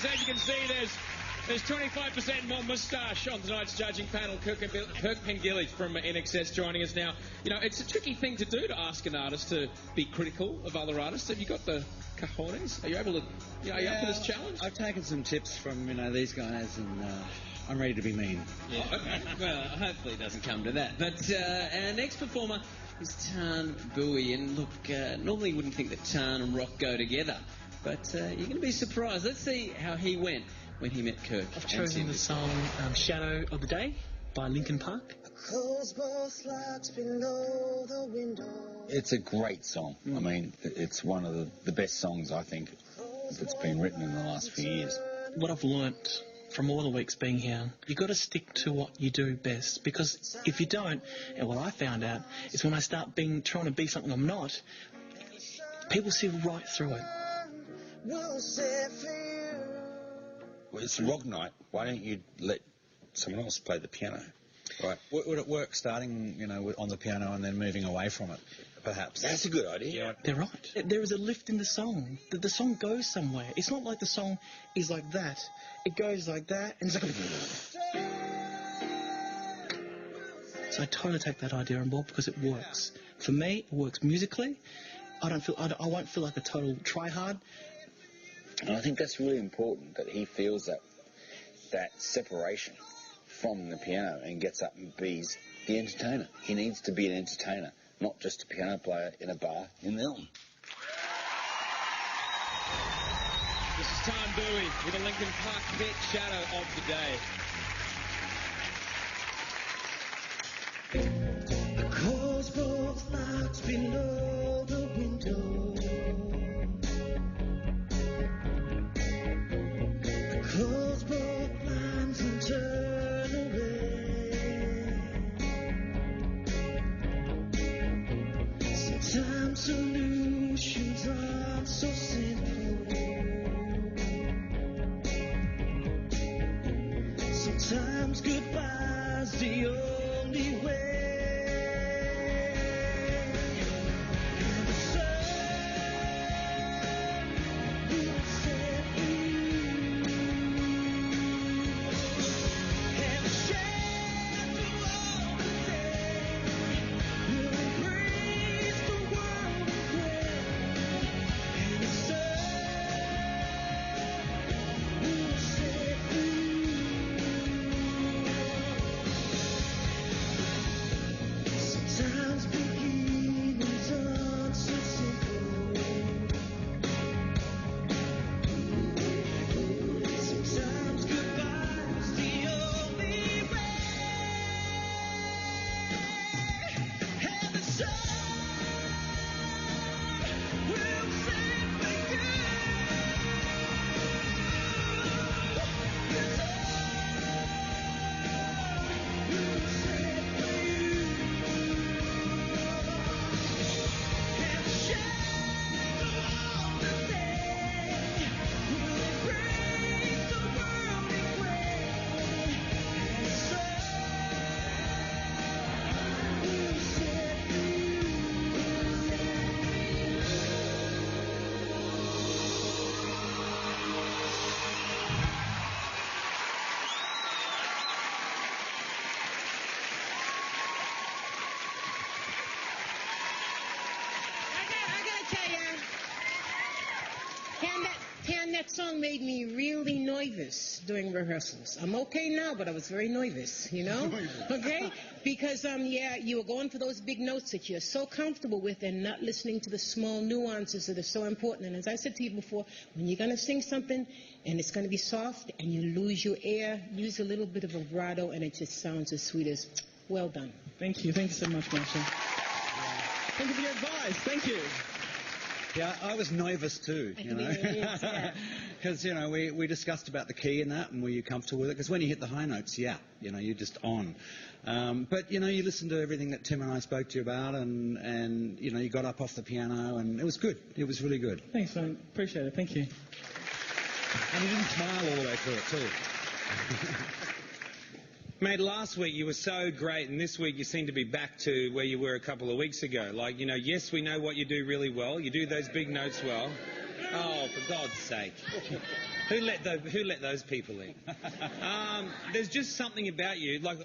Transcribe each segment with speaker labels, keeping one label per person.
Speaker 1: as you can see, there's 25% more moustache on tonight's judging panel. Kirk Pengillich from INXS joining us now. You know, it's a tricky thing to do to ask an artist to be critical of other artists. Have you got the cojones? Are you able to, are you up for this challenge?
Speaker 2: I've taken some tips from, these guys, and I'm ready to be mean.
Speaker 3: Yeah. Okay. Well, hopefully it doesn't come to that. But our next performer is Thanh Bui. And look, normally you wouldn't think that Thanh and rock go together. But you're going to be surprised. Let's see how he went when he met Kirk.
Speaker 4: I've chosen the song Shadow of the Day by Linkin Park.
Speaker 2: It's a great song. I mean, it's one of the best songs, I think, that's been written in the last few years.
Speaker 4: What I've learnt from all the weeks being here, you've got to stick to what you do best, because if you don't, and what I found out is when I start trying to be something I'm not, people see right through it.
Speaker 2: Well, it's rock night. Why don't you let someone else play the piano? Right. Would it work starting, on the piano and then moving away from it, perhaps? That's a good idea.
Speaker 4: Yeah. They're right. There is a lift in the song. The song goes somewhere. It's not like the song is like that. It goes like that, and it's like So I totally take that idea on board because it works. For me, it works musically. I won't feel like a total try-hard.
Speaker 2: And I think that's really important, that he feels that separation from the piano and gets up and be's the entertainer. He needs to be an entertainer, not just a piano player in a bar in Melbourne.
Speaker 1: This is Thanh Bui with a Linkin Park hit, Shadow of the Day.
Speaker 5: The cosmos lights below the window. Close both blinds and turn away. Sometimes solutions aren't so simple. Sometimes goodbye's the only way.
Speaker 6: That song made me really nervous during rehearsals. I'm okay now, but I was very nervous, Okay? Because, you were going for those big notes that you're so comfortable with and not listening to the small nuances that are so important. And as I said to you before, when you're going to sing something and it's going to be soft and you lose your air, use a little bit of vibrato and it just sounds as sweet as, well done.
Speaker 4: Thank you. Thank you so much, Marshall.
Speaker 1: Thank you for your advice. Thank you.
Speaker 2: Yeah, I was nervous too, because, we discussed about the key and that, and were you comfortable with it? Because when you hit the high notes, you're just on. But, you listen to everything that Tim and I spoke to you about, and you got up off the piano, and it was good. It was really good.
Speaker 4: Thanks, man. Appreciate it. Thank you.
Speaker 2: And you didn't smile all the way through it too.
Speaker 7: Mate, last week you were so great, and this week you seem to be back to where you were a couple of weeks ago. Like, yes, we know what you do really well. You do those big notes well. Oh, for God's sake. Who let those people in? There's just something about you, like,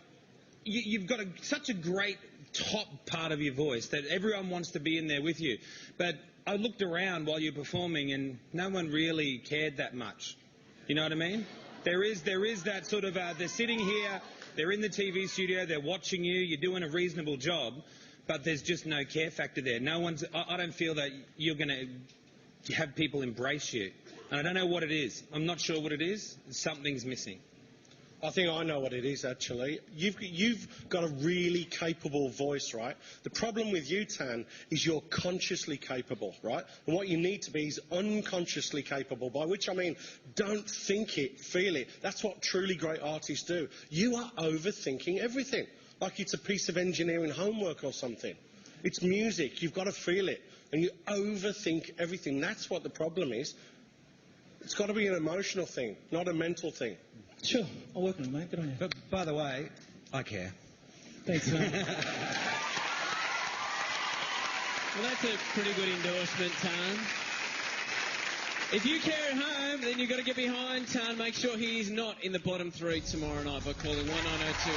Speaker 7: you've got such a great top part of your voice that everyone wants to be in there with you. But I looked around while you're performing and no one really cared that much. You know what I mean? There is that sort of, they're sitting here, they're in the TV studio, they're watching you, you're doing a reasonable job, but there's just no care factor there. I don't feel that you're going to have people embrace you. And I don't know what it is. I'm not sure what it is. Something's missing.
Speaker 8: I think I know what it is, actually. You've got a really capable voice, right? The problem with you, Tan, is you're consciously capable, right? And what you need to be is unconsciously capable, by which I mean don't think it, feel it. That's what truly great artists do. You are overthinking everything, like it's a piece of engineering homework or something. It's music. You've got to feel it. And you overthink everything. That's what the problem is. It's got to be an emotional thing, not a mental thing.
Speaker 4: Sure, I'll work on it, mate. Good on you.
Speaker 2: But, by the way, I care.
Speaker 4: Thanks, mate.
Speaker 3: Well, that's a pretty good endorsement, Tan. If you care at home, then you've got to get behind Tan. Make sure he's not in the bottom three tomorrow night by calling 1902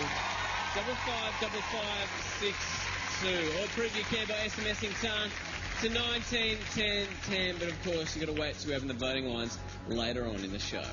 Speaker 3: 555562 or prove you care by SMSing Tan to 191010. But of course, you've got to wait till we open the voting lines later on in the show.